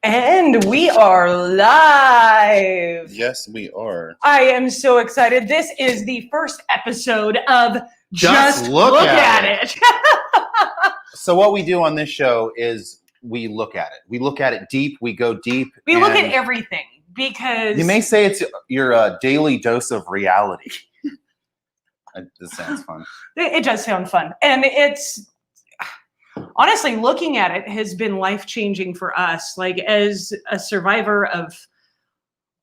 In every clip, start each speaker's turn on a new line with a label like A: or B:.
A: And we are live.
B: Yes, we are.
A: I am so excited. This is the first episode of
B: Just Look at
A: it.
B: So what we do on this show is we look at it. We look at it deep. We go deep.
A: We look at everything because...
B: You may say it's your daily dose of reality. This sounds fun.
A: It does sound fun. And it's... Honestly, looking at it has been life-changing for us. Like, as a survivor of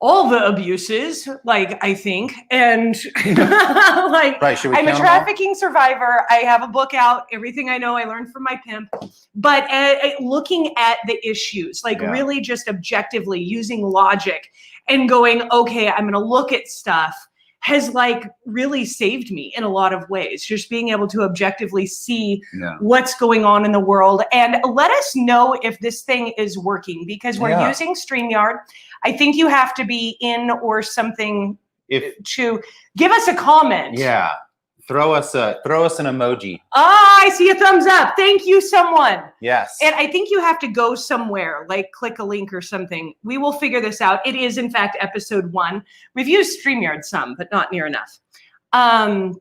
A: all the abuses, like, I think, and like,
B: right, should we
A: I'm a trafficking survivor. I have a book out, Everything I Know I Learned from My Pimp. But looking at the issues, like really just objectively using logic and going, okay, I'm going to look at stuff, has like really saved me in a lot of ways. Just being able to objectively see what's going on in the world, and let us know if this thing is working, because we're using StreamYard. I think you have to be in or something to give us a comment.
B: Yeah. Throw us an emoji.
A: Ah, I see a thumbs up. Thank you, someone.
B: Yes.
A: And I think you have to go somewhere, like click a link or something. We will figure this out. It is, in fact, episode 1. We've used StreamYard some, but not near enough. Anywho,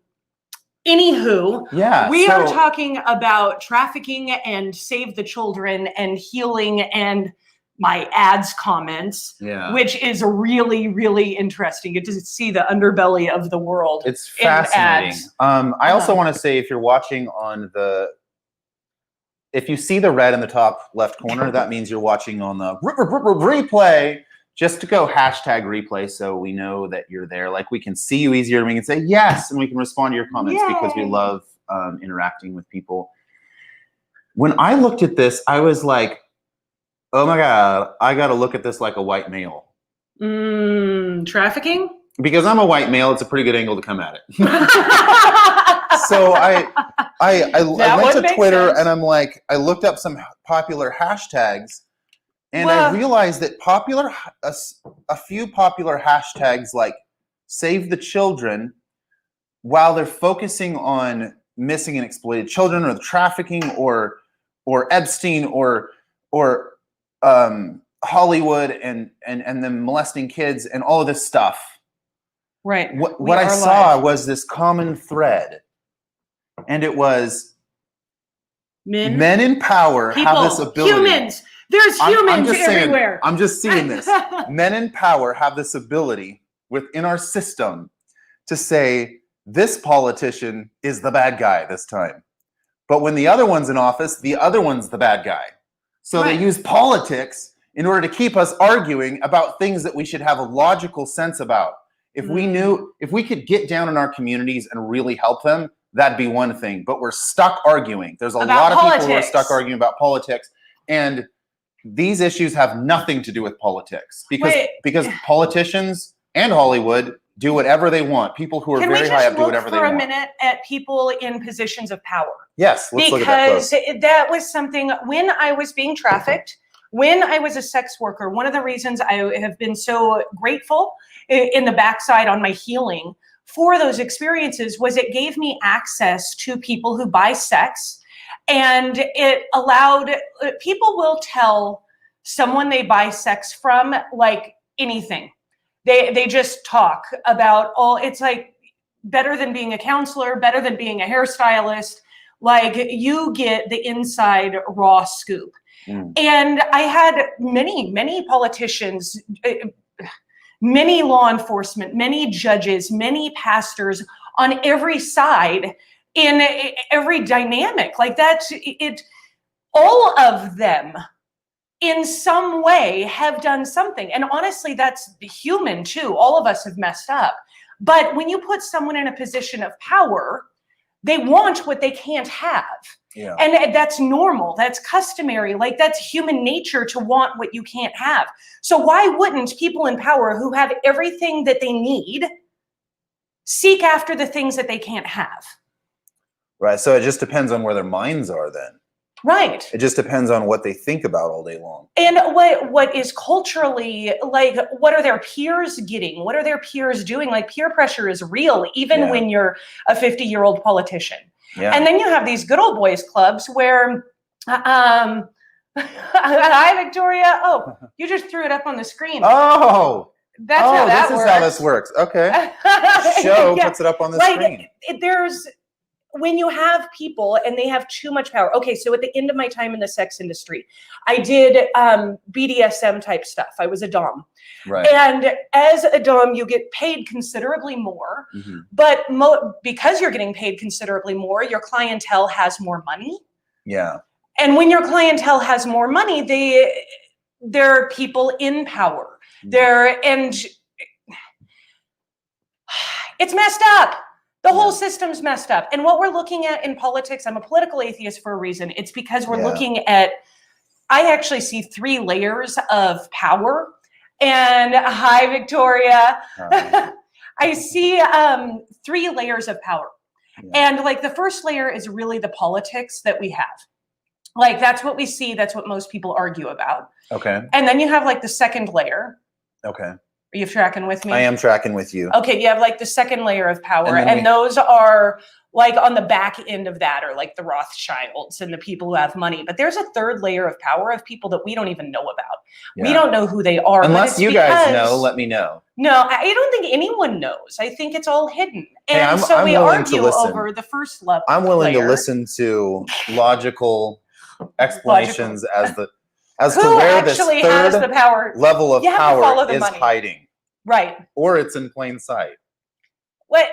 A: we are talking about trafficking and Save the Children and healing and my ads comments, which is really, really interesting. You get to see the underbelly of the world.
B: It's fascinating. I also want to say, if you're watching on if you see the red in the top left corner, that means you're watching on the replay. Just to go #replay so we know that you're there. Like, we can see you easier and we can say yes, and we can respond to your comments because we love interacting with people. When I looked at this, I was like, oh my God, I got to look at this like a white male.
A: Trafficking?
B: Because I'm a white male, it's a pretty good angle to come at it. So I went to Twitter and I'm like, I looked up some popular hashtags, and I realized that a few popular hashtags like Save the Children, while they're focusing on missing and exploited children or the trafficking or Epstein or Hollywood and them molesting kids and all of this stuff.
A: Right.
B: What I saw was this common thread, and it was men in power have this ability.
A: Humans. There's humans everywhere.
B: I'm just seeing this. Men in power have this ability within our system to say, this politician is the bad guy this time. But when the other one's in office, the other one's the bad guy. So they use politics in order to keep us arguing about things that we should have a logical sense about. If we could get down in our communities and really help them, that'd be one thing. But we're stuck arguing. There's a lot of people who are stuck arguing about politics. And these issues have nothing to do with politics. Because politicians and Hollywood do whatever they want. People who are very high up do whatever they want.
A: Can we just look for a minute at people in positions of power?
B: Yes, let's look at that close.
A: Because that was something, when I was being trafficked, when I was a sex worker, one of the reasons I have been so grateful in the backside on my healing for those experiences was it gave me access to people who buy sex, and it allowed, people will tell someone they buy sex from like anything. They just talk about it's like better than being a counselor, better than being a hairstylist. Like, you get the inside raw scoop. And I had many politicians, many law enforcement, many judges, many pastors on every side in every dynamic. Like, that's it. All of them in some way have done something. And honestly, that's human too. All of us have messed up. But when you put someone in a position of power, they want what they can't have. Yeah. And that's normal. That's customary. Like, that's human nature to want what you can't have. So why wouldn't people in power who have everything that they need seek after the things that they can't have?
B: Right. So it just depends on where their minds are then.
A: Right.
B: It just depends on what they think about all day long.
A: And what is culturally, like, what are their peers getting? What are their peers doing? Like, peer pressure is real, even when you're a 50-year-old politician. Yeah. And then you have these good old boys clubs where Hi, Victoria. Oh, you just threw it up on the screen.
B: Oh,
A: That's how that
B: this
A: works.
B: is how this works. Okay. Show puts it up on the screen.
A: There's when you have people and they have too much power. Okay, so at the end of my time in the sex industry, I did BDSM type stuff. I was a dom.
B: Right.
A: And as a dom, you get paid considerably more.
B: Mm-hmm.
A: But because you're getting paid considerably more, your clientele has more money.
B: Yeah.
A: And when your clientele has more money, they're people in power. And it's messed up. The whole system's messed up. And what we're looking at in politics, I'm a political atheist for a reason. It's because we're looking at, I actually see 3 layers of power. And hi, Victoria. I see 3 layers of power. Yeah. And like the first layer is really the politics that we have. Like that's what we see. That's what most people argue about.
B: Okay.
A: And then you have like the second layer.
B: Okay.
A: Are you tracking with me?
B: I am tracking with you.
A: Okay, you have like the second layer of power, and those are like on the back end of that, or like the Rothschilds and the people who have money. But there's a third layer of power of people that we don't even know about. Yeah. We don't know who they are.
B: Unless you guys know, let me know.
A: No, I don't think anyone knows. I think it's all hidden. And
B: hey, I'm
A: we argue over the first level.
B: I'm willing to listen to logical explanations as to where this third level of power is hiding.
A: Right.
B: Or it's in plain sight.
A: What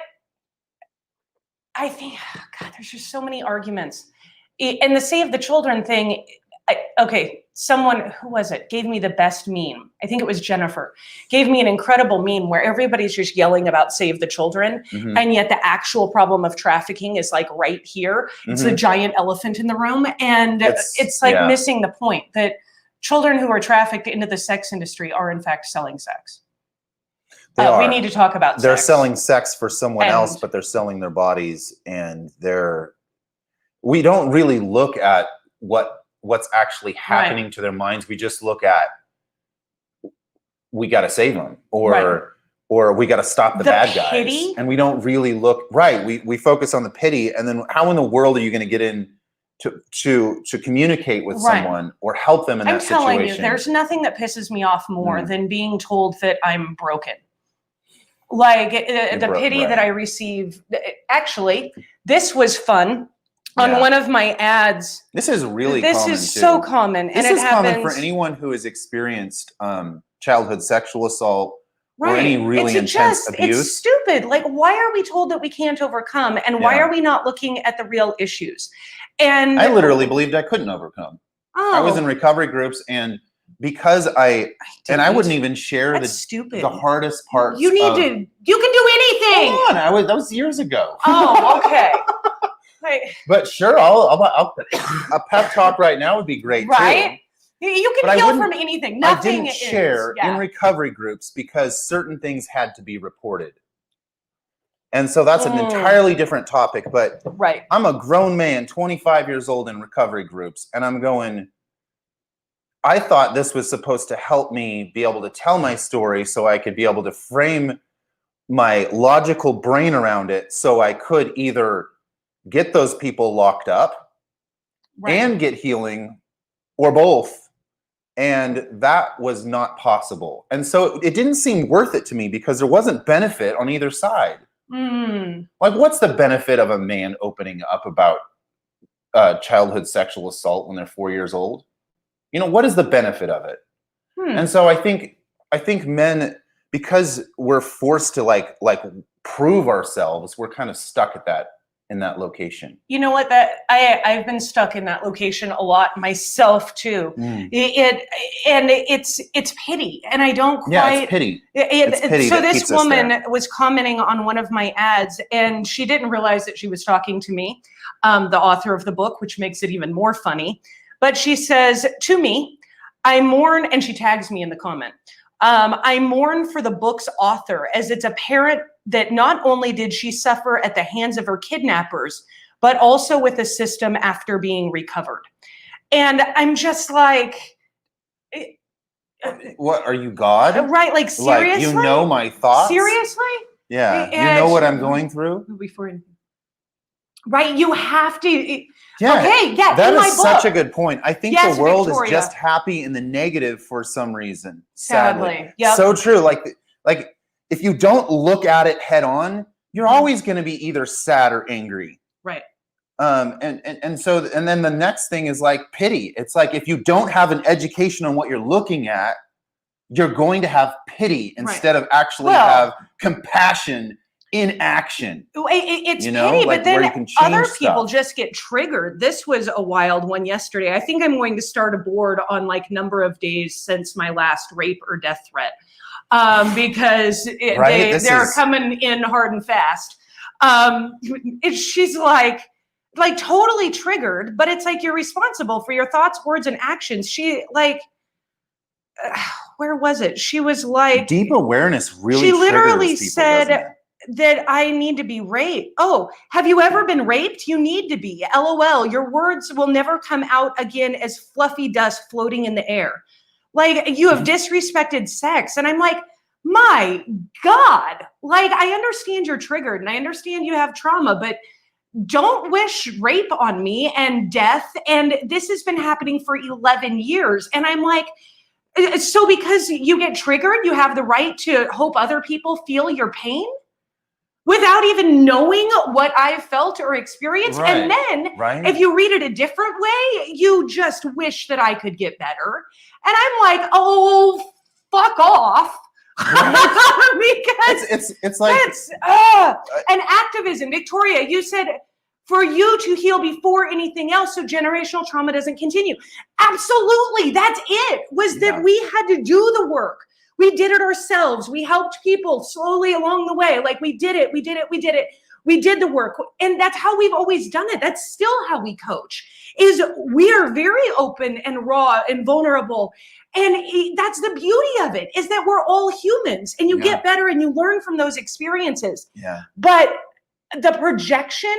A: I think, God, there's just so many arguments. And the Save the Children thing, someone, who was it, gave me the best meme. I think it was Jennifer. Gave me an incredible meme where everybody's just yelling about Save the Children. Mm-hmm. And yet the actual problem of trafficking is like right here. Mm-hmm. It's the giant elephant in the room. And it's like missing the point that children who are trafficked into the sex industry are in fact selling sex. We need to talk about
B: they're selling sex for someone else, but they're selling their bodies, and we don't really look at what's actually happening to their minds. We just look at, we got to save them, or we got to stop the bad
A: pity?
B: Guys. And we don't really look, we focus on the pity, and then how in the world are you going to get in to communicate with someone or help them in that situation? I'm telling you,
A: there's nothing that pisses me off more than being told that I'm broken. Like the pity that I receive. Actually, this was fun on one of my ads.
B: This is really
A: common. This is so common.
B: This is common for anyone who has experienced childhood sexual assault or any really intense abuse.
A: It's stupid. Like, why are we told that we can't overcome? And why are we not looking at the real issues? And
B: I literally believed I couldn't overcome. I was in recovery groups, and because I wouldn't even share the hardest parts.
A: You can do anything.
B: Come on, that was years ago.
A: Oh, okay.
B: But sure, a pep talk right now would be great
A: too. You can heal from anything. Nothing
B: I didn't share in recovery groups because certain things had to be reported. And so that's an entirely different topic. But I'm a grown man, 25 years old, in recovery groups, and I'm going, I thought this was supposed to help me be able to tell my story so I could be able to frame my logical brain around it so I could either get those people locked up and get healing, or both. And that was not possible. And so it didn't seem worth it to me because there wasn't benefit on either side. Like, what's the benefit of a man opening up about childhood sexual assault when they're 4 years old? You know, what is the benefit of it? And so I think men, because we're forced to like prove ourselves, we're kind of stuck at in that location.
A: You know what? I've been stuck in that location a lot myself too. It's pity, and I don't quite.
B: Yeah, it's pity. It's pity.
A: So this woman was commenting on one of my ads, and she didn't realize that she was talking to me, the author of the book, which makes it even more funny. But she says to me, I mourn, and she tags me in the comment. I mourn for the book's author, as it's apparent that not only did she suffer at the hands of her kidnappers, but also with the system after being recovered. And I'm just like,
B: what, are you God?
A: Right, like seriously?
B: Like, you know my thoughts?
A: Seriously?
B: Yeah, you know what I'm going through?
A: Right? You have to.
B: Yeah,
A: Okay, yeah,
B: that
A: in my
B: is such a
A: book.
B: good point. I think
A: Yes,
B: the world
A: Victoria.
B: is just happy in the negative for some reason.
A: Sadly. Yep.
B: So true. Like if you don't look at it head on, you're always going to be either sad or angry.
A: Right.
B: And then the next thing is like pity. It's like if you don't have an education on what you're looking at, you're going to have pity instead of actually have compassion in action.
A: It's
B: you know,
A: pity,
B: like
A: but then
B: where you can
A: other
B: change
A: people
B: stuff.
A: just get triggered. This was a wild one yesterday. I think I'm going to start a board on like number of days since my last rape or death threat, because they're coming in hard and fast. She's like totally triggered, but it's like you're responsible for your thoughts, words, and actions. She like. Where was it? She was like,
B: deep awareness really.
A: She literally
B: people,
A: said that I need to be raped. Oh, have you ever been raped? You need to be. LOL. Your words will never come out again as fluffy dust floating in the air. Like you have disrespected sex. And I'm like, my God. Like I understand you're triggered and I understand you have trauma, but don't wish rape on me and death. And this has been happening for 11 years. And I'm like, so because you get triggered, you have the right to hope other people feel your pain without even knowing what I've felt or experienced.
B: Right.
A: And then if you read it a different way, you just wish that I could get better. And I'm like, oh, fuck off. Because
B: it's like
A: and activism. Victoria, you said for you to heal before anything else so generational trauma doesn't continue. Absolutely. That's it. Was that we had to do the work. We did it ourselves. We helped people slowly along the way. Like we did it. We did the work. And that's how we've always done it. That's still how we coach. Is we are very open and raw and vulnerable. And that's the beauty of it, is that we're all humans and you get better and you learn from those experiences.
B: Yeah.
A: But the projection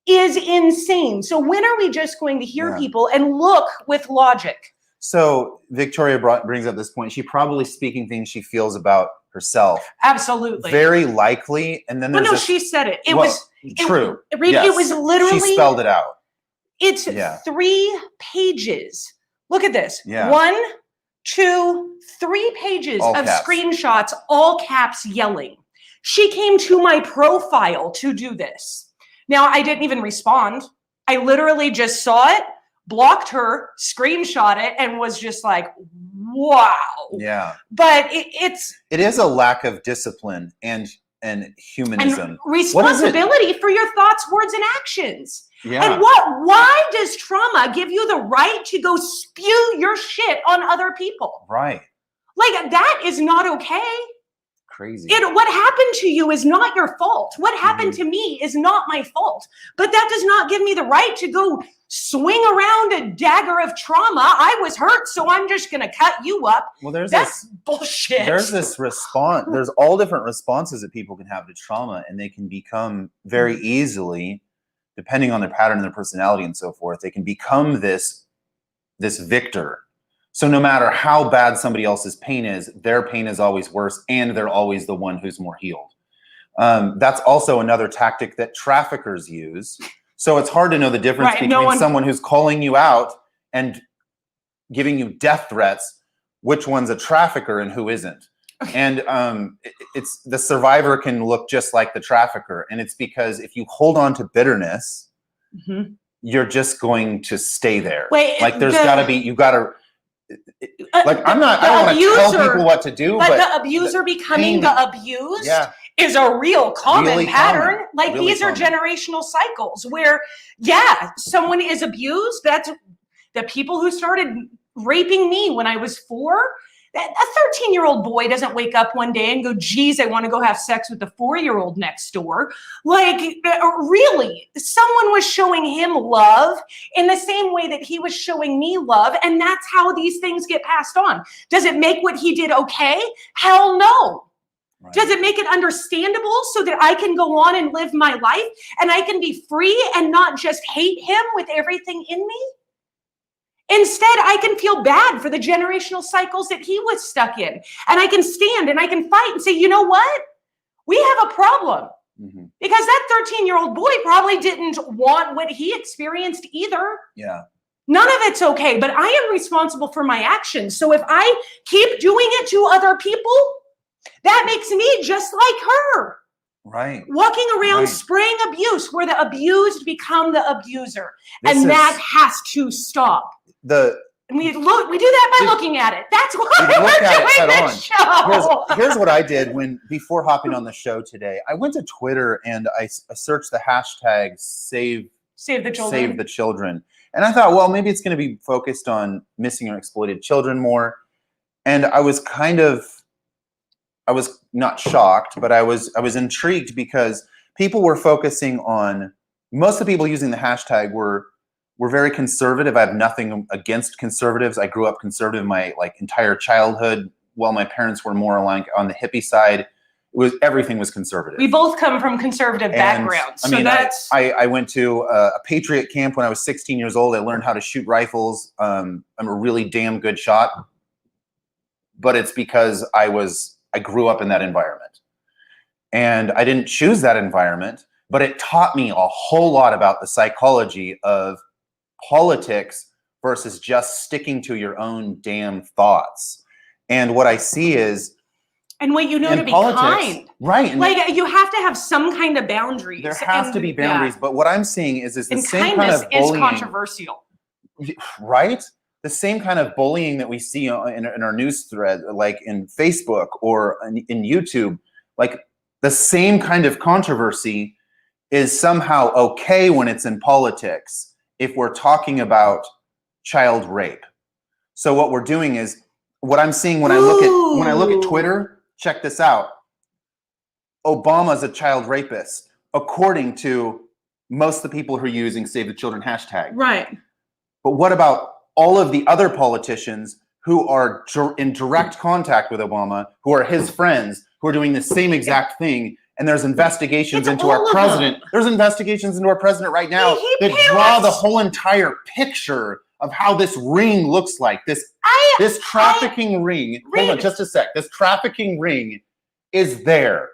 A: is insane. So when are we just going to hear people and look with logic?
B: So Victoria brings up this point. She's probably speaking things she feels about herself.
A: Absolutely.
B: Very likely. And then there's
A: she said it. It was
B: true.
A: It was literally.
B: She spelled it out.
A: It's 3 pages. Look at this.
B: Yeah.
A: 1, 2, 3 pages
B: all
A: of
B: caps.
A: Screenshots, all caps yelling. She came to my profile to do this. Now, I didn't even respond. I literally just saw it, blocked her, screenshot it, and was just like, wow.
B: Yeah.
A: But it
B: is a lack of discipline and humanism.
A: And responsibility for your thoughts, words, and actions.
B: Yeah.
A: And why does trauma give you the right to go spew your shit on other people?
B: Right.
A: Like, that is not okay.
B: Crazy.
A: What happened to you is not your fault. What happened to me is not my fault. But that does not give me the right to go swing around a dagger of trauma. I was hurt, so I'm just going to cut you up.
B: Well,
A: that's bullshit.
B: There's this response. There's all different responses that people can have to trauma, and they can become very easily, depending on their pattern and their personality and so forth, they can become this victor. So no matter how bad somebody else's pain is, their pain is always worse, and they're always the one who's more healed. That's also another tactic that traffickers use. So it's hard to know the difference between someone who's calling you out and giving you death threats, which one's a trafficker and who isn't. And it's the survivor can look just like the trafficker. And it's because if you hold on to bitterness, you're just going to stay there. Like there's gotta be, you gotta, like I don't want to tell people what to do, but
A: the abuser becoming the abused is a real common pattern. Like these are generational cycles where, someone is abused. That's the people who started raping me when I was 4. A 13-year-old boy doesn't wake up one day and go, geez, I want to go have sex with the 4-year-old next door. Like, really, someone was showing him love in the same way that he was showing me love. And that's how these things get passed on. Does it make what he did okay? Hell no. Right. Does it make it understandable so that I can go on and live my life and I can be free and not just hate him with everything in me? Instead, I can feel bad for the generational cycles that he was stuck in. And I can stand and I can fight and say, you know what? We have a problem.
B: Mhm.
A: Because that 13-year-old boy probably didn't want what he experienced either.
B: Yeah.
A: None of it's okay, but I am responsible for my actions. So if I keep doing it to other people, that makes me just like her.
B: Right.
A: Walking around
B: Right.
A: spraying abuse where the abused become the abuser.
B: This
A: And
B: is
A: that has to stop. And we do that by looking at it. That's why
B: we look
A: we're
B: at it
A: doing
B: head
A: this show.
B: Here's what I did before hopping on the show today. I went to Twitter and I searched the hashtag save the children. And I thought, well, maybe it's going to be focused on missing or exploited children more. And I was not shocked, but I was intrigued because people were focusing on, most of the people using the hashtag were very conservative. I have nothing against conservatives. I grew up conservative my entire childhood, while my parents were more like on the hippie side. Everything was conservative.
A: We both come from conservative backgrounds.
B: I went to a Patriot camp when I was 16 years old. I learned how to shoot rifles. I'm a really damn good shot, but it's because I grew up in that environment, and I didn't choose that environment, but it taught me a whole lot about the psychology of politics versus just sticking to your own damn thoughts. And what I see is,
A: and what you know, to be
B: politics,
A: kind,
B: right?
A: Like you have to have some kind of boundaries.
B: There has to be boundaries. But what I'm seeing is the same kind of
A: bullying.
B: Is
A: controversial,
B: right? The same kind of bullying that we see in our news thread, like in Facebook or in YouTube, like the same kind of controversy is somehow okay when it's in politics if we're talking about child rape. So what we're doing is, what I'm seeing when I look at Twitter, check this out. Obama's a child rapist, according to most of the people who are using Save the Children hashtag.
A: Right.
B: But what about all of the other politicians who are in direct contact with Obama, who are his friends, who are doing the same exact thing? And there's investigations into our president. There's investigations into our president right now that draw the whole entire picture of how this ring looks like. This trafficking ring. Hold on just a sec. This trafficking ring is there.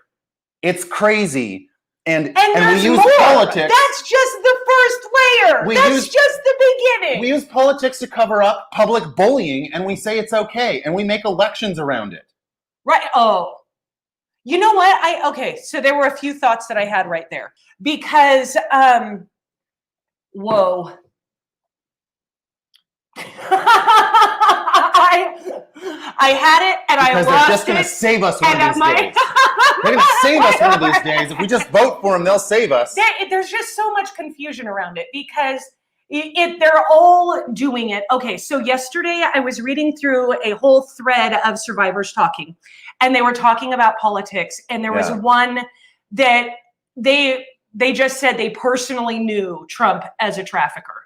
B: It's crazy. And we use politics.
A: That's just the first layer. That's just the beginning.
B: We use politics to cover up public bullying, and we say it's okay, and we make elections around it.
A: Right. Oh. You know what? Okay, so there were a few thoughts that I had right there. Because whoa. I had it and I lost it.
B: Because they're just going to save us one of these days. They're going to save us one of these days. If we just vote for them, they'll save us.
A: There's just so much confusion around it because they're all doing it. Okay, so yesterday I was reading through a whole thread of survivors talking, and they were talking about politics, and there was one that they just said they personally knew Trump as a trafficker.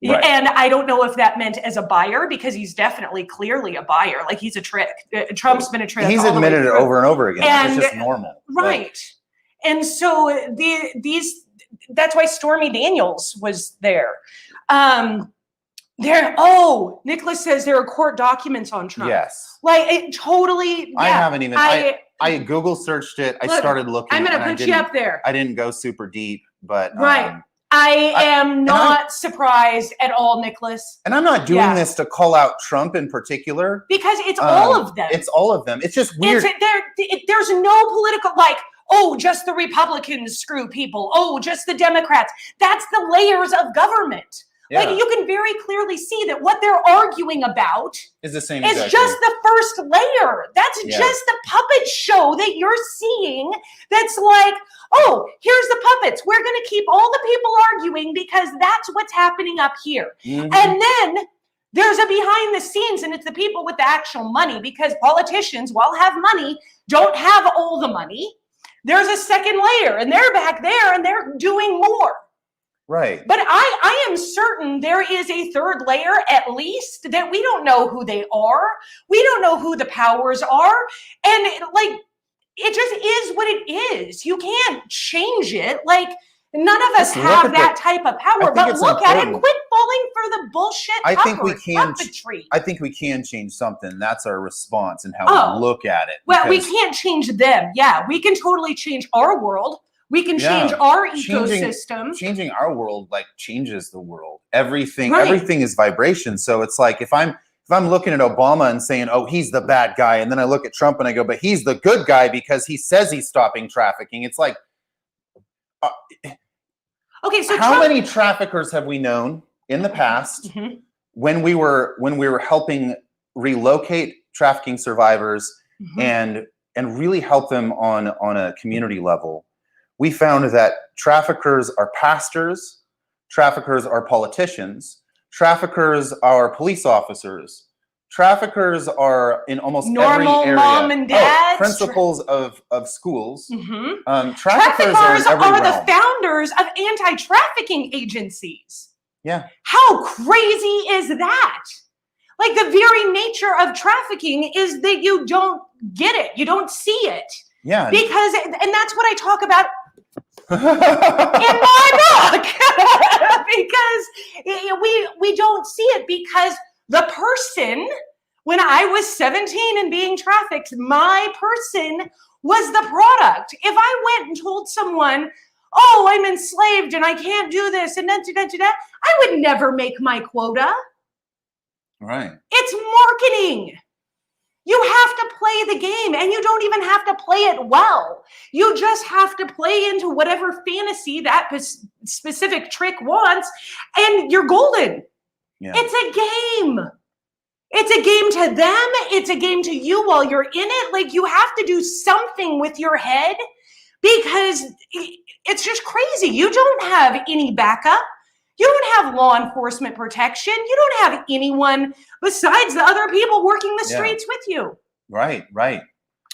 A: Right. And I don't know if that meant as a buyer, because he's definitely clearly a buyer. Like, he's a trick. Trump's been a trick.
B: He's admitted it over and over again.
A: And
B: it's just normal.
A: Right. And so that's why Stormy Daniels was there. Nicholas says there are court documents on Trump.
B: Yes.
A: Like, it totally.
B: I haven't even. I Google searched it. I started looking.
A: I'm going to put you up there.
B: I didn't go super deep, but.
A: Right. I am not surprised at all, Nicholas.
B: And I'm not doing this to call out Trump in particular.
A: Because it's all of them.
B: It's all of them. It's just weird.
A: There's no political, just the Republicans screw people. Oh, just the Democrats. That's the layers of government. Yeah. Like, you can very clearly see that what they're arguing about
B: is the same.
A: It's just the first layer. That's just the puppet show that you're seeing. That's like, oh, here's the puppets. We're going to keep all the people arguing because that's what's happening up here. Mm-hmm. And then there's a behind the scenes, and it's the people with the actual money, because politicians, while have money, don't have all the money. There's a second layer, and they're back there, and they're doing more.
B: Right.
A: But I am certain there is a third layer, at least, that we don't know who they are. We don't know who the powers are. And it just is what it is. You can't change it. Like, None of us
B: Just look
A: have
B: at
A: that type of power,
B: think
A: but
B: it's
A: look at it.
B: important.
A: Quit falling for the bullshit puppetry.
B: I think we can change something. That's our response and how we look at it.
A: Well, we can't change them. Yeah, we can totally change our world. We can change our ecosystem.
B: Changing our world like changes the world. Everything is vibration. So it's like if I'm looking at Obama and saying, "Oh, he's the bad guy," and then I look at Trump and I go, "But he's the good guy because he says he's stopping trafficking." It's like,
A: okay, so
B: how many traffickers have we known in the past when we were helping relocate trafficking survivors and really help them on a community level? We found that traffickers are pastors, traffickers are politicians, traffickers are police officers, traffickers are in almost every area.
A: Mom and dads,
B: principals of schools.
A: Traffickers
B: are in every realm.
A: The founders of anti-trafficking agencies.
B: Yeah.
A: How crazy is that? Like the very nature of trafficking is that you don't get it. You don't see it.
B: Yeah.
A: Because, and that's what I talk about in my book. Because we don't see it because the person, when I was 17 and being trafficked, my person was the product. If I went and told someone, "Oh, I'm enslaved and I can't do this," and then I would never make my quota.
B: Right.
A: It's marketing. You have to play the game, and you don't even have to play it well. You just have to play into whatever fantasy that specific trick wants, and you're golden. Yeah. It's a game. It's a game to them. It's a game to you while you're in it. Like, you have to do something with your head because it's just crazy. You don't have any backup. You don't have law enforcement protection. You don't have anyone besides the other people working the streets with you.
B: Right, right.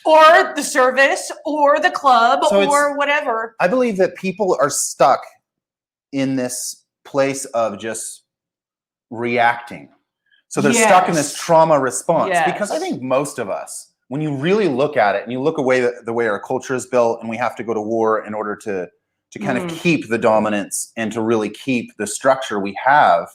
A: Or the service or the club or whatever.
B: I believe that people are stuck in this place of just reacting. So they're stuck in this trauma response because I think most of us, when you really look at it and you look away the way our culture is built and we have to go to war in order to kind of keep the dominance and to really keep the structure we have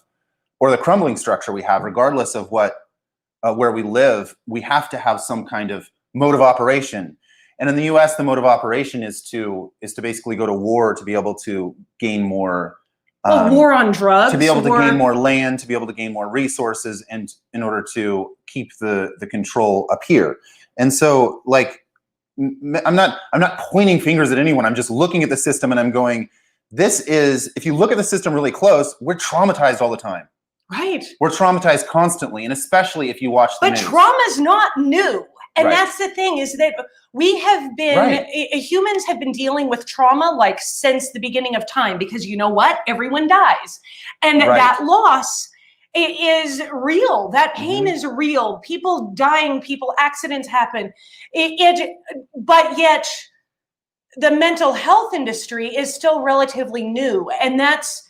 B: or the crumbling structure we have, regardless of where we live, we have to have some kind of mode of operation. And in the US, the mode of operation is to basically go to war to be able to gain more
A: war on drugs,
B: to be able to gain more land, to be able to gain more resources, and in order to keep the control up here. And so, like, I'm not pointing fingers at anyone. I'm just looking at the system and I'm going, this is, if you look at the system really close, we're traumatized all the time.
A: Right.
B: We're traumatized constantly, and especially if you watch the news.
A: But trauma's not new. And that's the thing, is that we have been, humans have been dealing with trauma like since the beginning of time, because you know what? Everyone dies. And that loss is real. That pain is real. People dying, accidents happen. But yet the mental health industry is still relatively new. And that's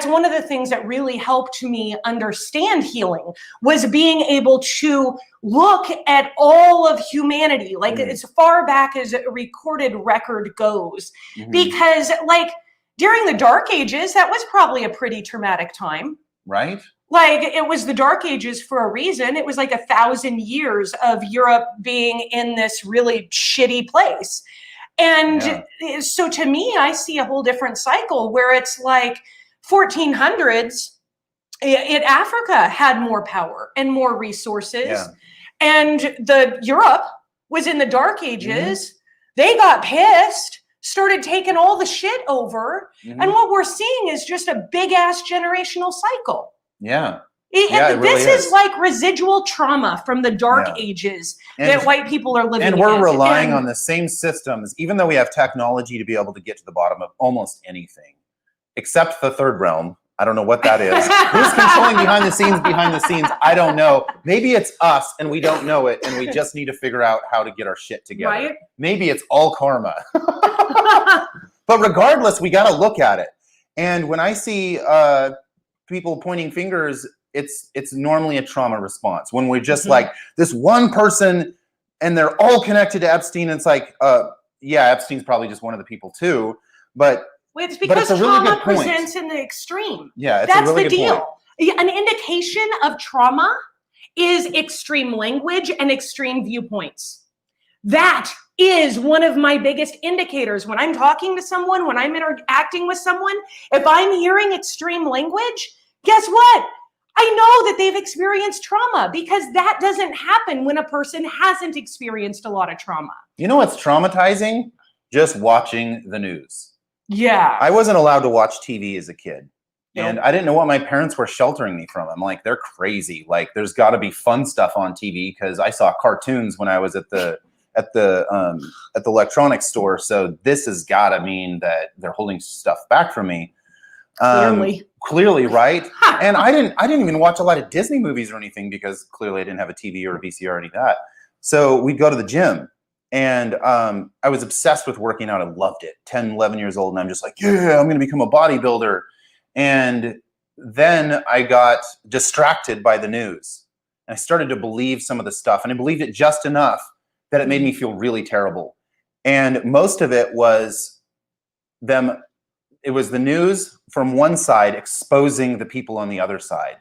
A: one of the things that really helped me understand healing, was being able to look at all of humanity, like as far back as a recorded record goes. Because, like, during the Dark Ages, that was probably a pretty traumatic time.
B: Right.
A: Like, it was the Dark Ages for a reason. It was like 1,000 years of Europe being in this really shitty place. And so to me, I see a whole different cycle where it's like 1400s in Africa had more power and more resources. And the Europe was in the Dark Ages. They got pissed, started taking all the shit over. And what we're seeing is just a big ass generational cycle. This is like residual trauma from the Dark Ages that white people are living in.
B: And we're relying on the same systems, even though we have technology to be able to get to the bottom of almost anything, except the third realm. I don't know what that is. Who's controlling behind the scenes? I don't know. Maybe it's us and we don't know it, and we just need to figure out how to get our shit together.
A: Right?
B: Maybe it's all karma. But regardless, we got to look at it. And when I see people pointing fingers, it's normally a trauma response. When we're just like this one person and they're all connected to Epstein, and it's like, yeah, Epstein's probably just one of the people too. But
A: Well, it's
B: But
A: because
B: it's a really
A: trauma
B: good point.
A: presents in the extreme.
B: Yeah, it's
A: That's
B: a really
A: the
B: good
A: deal.
B: point.
A: An indication of trauma is extreme language and extreme viewpoints. That is one of my biggest indicators. When I'm talking to someone, when I'm interacting with someone, if I'm hearing extreme language, guess what? I know that they've experienced trauma, because that doesn't happen when a person hasn't experienced a lot of trauma.
B: You know what's traumatizing? Just watching the news.
A: Yeah.
B: I wasn't allowed to watch TV as a kid. And
A: Nope.
B: I didn't know what my parents were sheltering me from. I'm like, they're crazy. Like, there's got to be fun stuff on TV, because I saw cartoons when I was at the electronics store. So this has got to mean that they're holding stuff back from me. Clearly, right? And I didn't even watch a lot of Disney movies or anything, because clearly I didn't have a TV or a VCR or any of that. So we'd go to the gym. And I was obsessed with working out. I loved it. 10, 11 years old. And I'm just like, yeah, I'm going to become a bodybuilder. And then I got distracted by the news. And I started to believe some of the stuff. And I believed it just enough that it made me feel really terrible. And most of it was the news from one side exposing the people on the other side.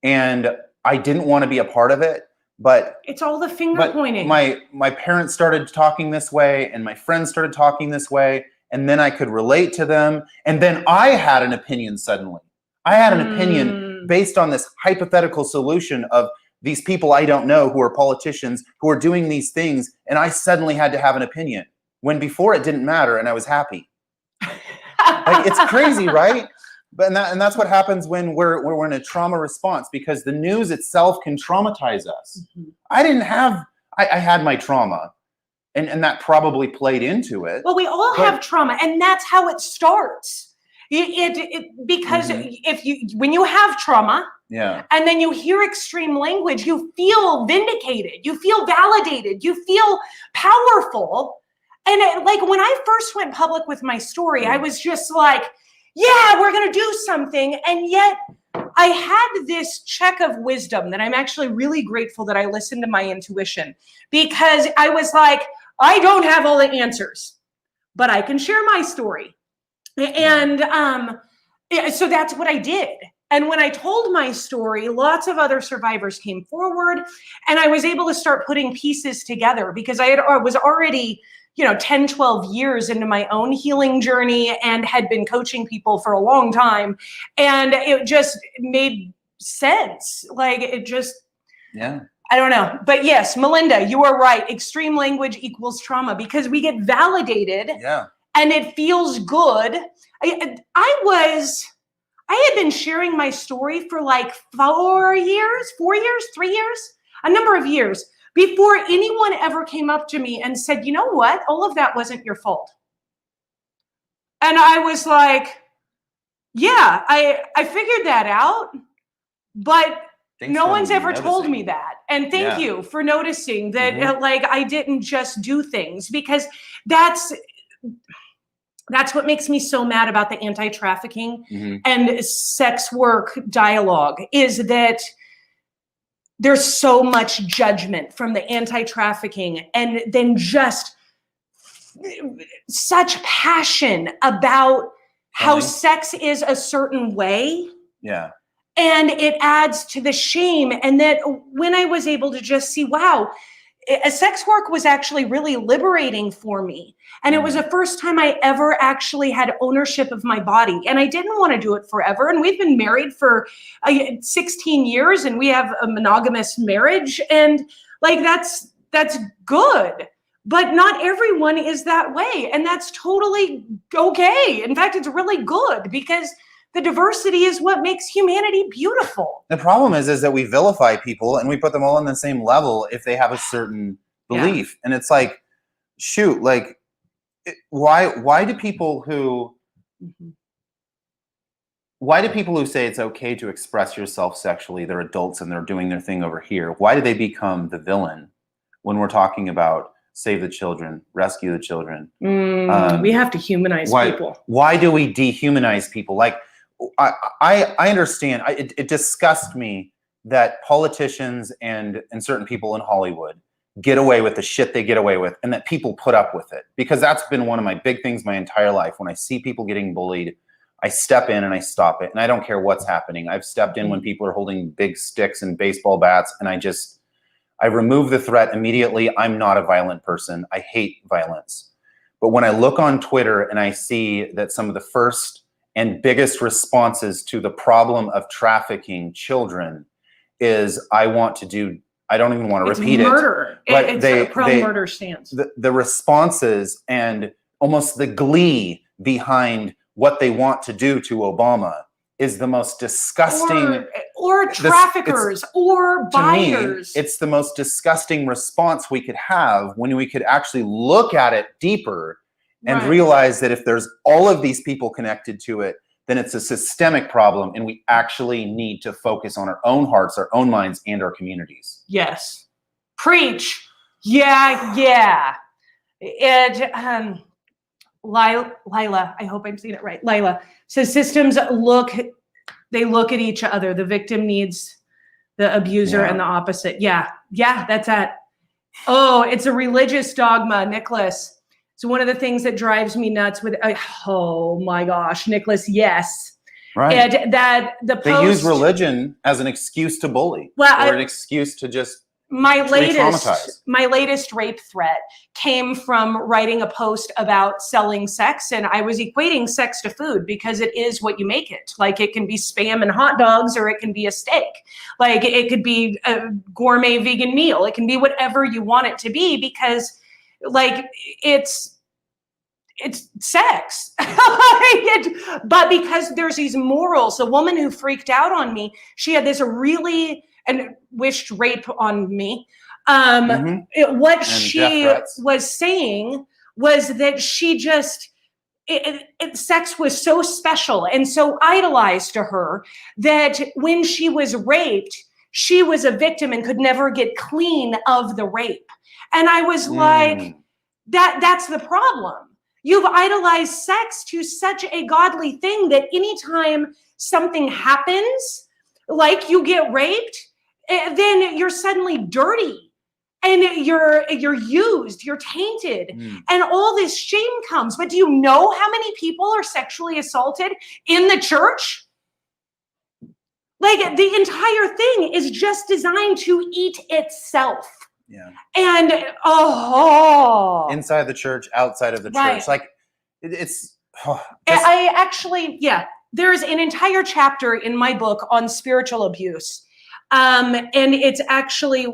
B: And I didn't want to be a part of it. But
A: it's all the finger pointing.
B: My parents started talking this way, and my friends started talking this way, and then I could relate to them. And then I had an opinion suddenly. I had an opinion based on this hypothetical solution of these people I don't know who are politicians who are doing these things, and I suddenly had to have an opinion, when before it didn't matter and I was happy. Like, it's crazy, right? But and that's what happens when we're in a trauma response, because the news itself can traumatize us. Mm-hmm. I had my trauma, and that probably played into it.
A: Well, we all have trauma, and that's how it starts. Because when you have trauma, and then you hear extreme language, you feel vindicated, you feel validated, you feel powerful. And like when I first went public with my story, I was just like, yeah, we're going to do something. And yet I had this check of wisdom that I'm actually really grateful that I listened to my intuition, because I was like, I don't have all the answers, but I can share my story. And so that's what I did. And when I told my story, lots of other survivors came forward, and I was able to start putting pieces together, because I was already 10, 12 years into my own healing journey and had been coaching people for a long time. And it just made sense. Like, it just, I don't know. But yes, Melinda, you are right. Extreme language equals trauma, because we get validated and it feels good. I had been sharing my story for like 4 years, 3 years, a number of years, before anyone ever came up to me and said, you know what? All of that wasn't your fault. And I was like, yeah, I figured that out, but no one's ever told me that. And thank you for noticing that, like, I didn't just do things, because that's what makes me so mad about the anti-trafficking and sex work dialogue, is that there's so much judgment from the anti-trafficking, and then just such passion about how sex is a certain way. Yeah. And it adds to the shame. And that when I was able to just see, wow, sex work was actually really liberating for me. And it was the first time I ever actually had ownership of my body. And I didn't want to do it forever. And we've been married for 16 years, and we have a monogamous marriage. And like, that's good. But not everyone is that way. And that's totally okay. In fact, it's really good, because the diversity is what makes humanity beautiful.
B: The problem is that we vilify people, and we put them all on the same level if they have a certain belief. And it's like, shoot, like, why do people who say it's okay to express yourself sexually, they're adults and they're doing their thing over here, why do they become the villain when we're talking about save the children, rescue the children?
A: We have to humanize people.
B: Why do we dehumanize people? Like, I understand. It disgusts me that politicians and certain people in Hollywood get away with the shit they get away with, and that people put up with it. Because that's been one of my big things my entire life. When I see people getting bullied, I step in and I stop it. And I don't care what's happening. I've stepped in when people are holding big sticks and baseball bats, and I remove the threat immediately. I'm not a violent person. I hate violence. But when I look on Twitter and I see that some of the first and biggest responses to the problem of trafficking children is, I don't even want to repeat
A: murder.
B: But
A: it's a pro-murder stance.
B: The responses and almost the glee behind what they want to do to Obama is the most disgusting.
A: Or traffickers or buyers.
B: To me, it's the most disgusting response we could have, when we could actually look at it deeper and realize that if there's all of these people connected to it, then it's a systemic problem, and we actually need to focus on our own hearts, our own minds, and our communities.
A: Yes. Preach. Yeah. Lila, I hope I'm saying it right. Lila says systems look at each other. The victim needs the abuser and the opposite. Yeah, that's it. Oh, it's a religious dogma, Nicholas. So one of the things that drives me nuts with, oh my gosh, Nicholas, yes.
B: Right.
A: And that
B: they use religion as an excuse to bully, or an excuse to just
A: my latest rape threat came from writing a post about selling sex, and I was equating sex to food because it is what you make it. Like, it can be Spam and hot dogs, or it can be a steak. Like, it could be a gourmet vegan meal. It can be whatever you want it to be, because like it's sex. But because there's these morals, the woman who freaked out on me, she had this really and wished rape on me. What she was saying was that she just, sex was so special and so idolized to her that when she was raped, she was a victim and could never get clean of the rape. And I was like, that's the problem. You've idolized sex to such a godly thing that anytime something happens, like you get raped, then you're suddenly dirty and you're used, you're tainted, and all this shame comes. But do you know how many people are sexually assaulted in the church? Like, the entire thing is just designed to eat itself.
B: Yeah.
A: And
B: inside the church, outside of the church, like it's.
A: I actually, there's an entire chapter in my book on spiritual abuse. And it's actually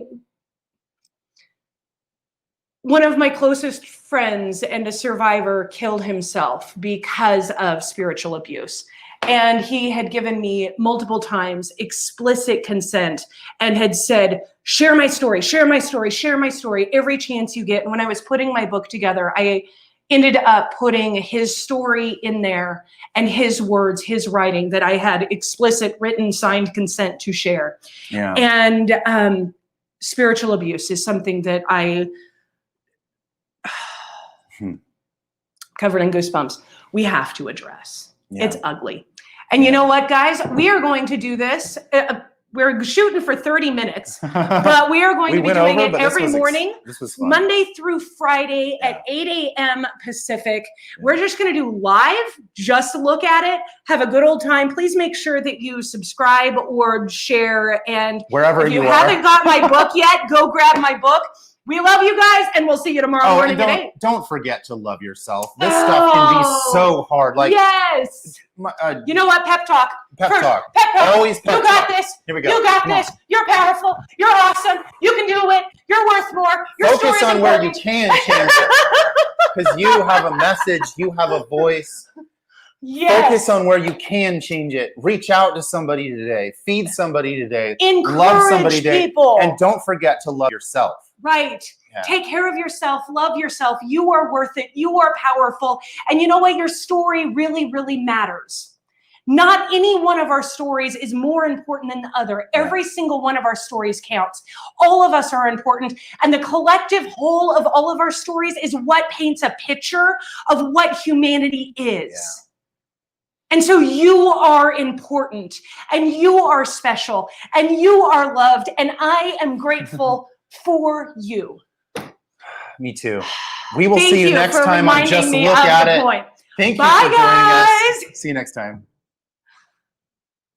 A: one of my closest friends and a survivor killed himself because of spiritual abuse. And he had given me multiple times explicit consent and had said, share my story, share my story, share my story, every chance you get. And when I was putting my book together, I ended up putting his story in there and his words, his writing, that I had explicit written signed consent to share.
B: Yeah.
A: And spiritual abuse is something that I covered in goosebumps. We have to address. Yeah. It's ugly. And you know what, guys? We are going to do this. We're shooting for 30 minutes, but we are going to be doing it every morning, Monday through Friday at 8 a.m. Pacific. We're just going to do live, just look at it, have a good old time. Please make sure that you subscribe or share. And
B: wherever
A: if you haven't got my book yet, go grab my book. We love you guys, and we'll see you tomorrow morning at 8.
B: Don't forget to love yourself. This stuff can be so hard. Like,
A: yes. You know what? Pep talk.
B: Pep talk.
A: Pep talk.
B: Always pep talk.
A: You got this.
B: Here we go.
A: You got this. You're powerful. You're awesome. You can do it. You're worth more. Your
B: Focus on where you can change it. Because you have a message. You have a voice.
A: Yes.
B: Focus on where you can change it. Reach out to somebody today. Feed somebody today.
A: Encourage
B: love somebody today.
A: People.
B: And don't forget to love yourself.
A: Right. Yeah. Take care of yourself. Love yourself. You are worth it. You are powerful. And you know what? Your story really, really matters. Not any one of our stories is more important than the other. Every single one of our stories counts. All of us are important. And the collective whole of all of our stories is what paints a picture of what humanity is. Yeah. And so you are important, and you are special, and you are loved, and I am grateful for you.
C: Me too.
B: We will
A: Thank
B: see you
A: you
B: next
A: for
B: time on
A: reminding
B: Just
A: me
B: Look
A: of
B: at
A: the
B: It.
A: point.
B: Thank you
A: Bye,
B: for joining us.
A: guys.
B: See you next time.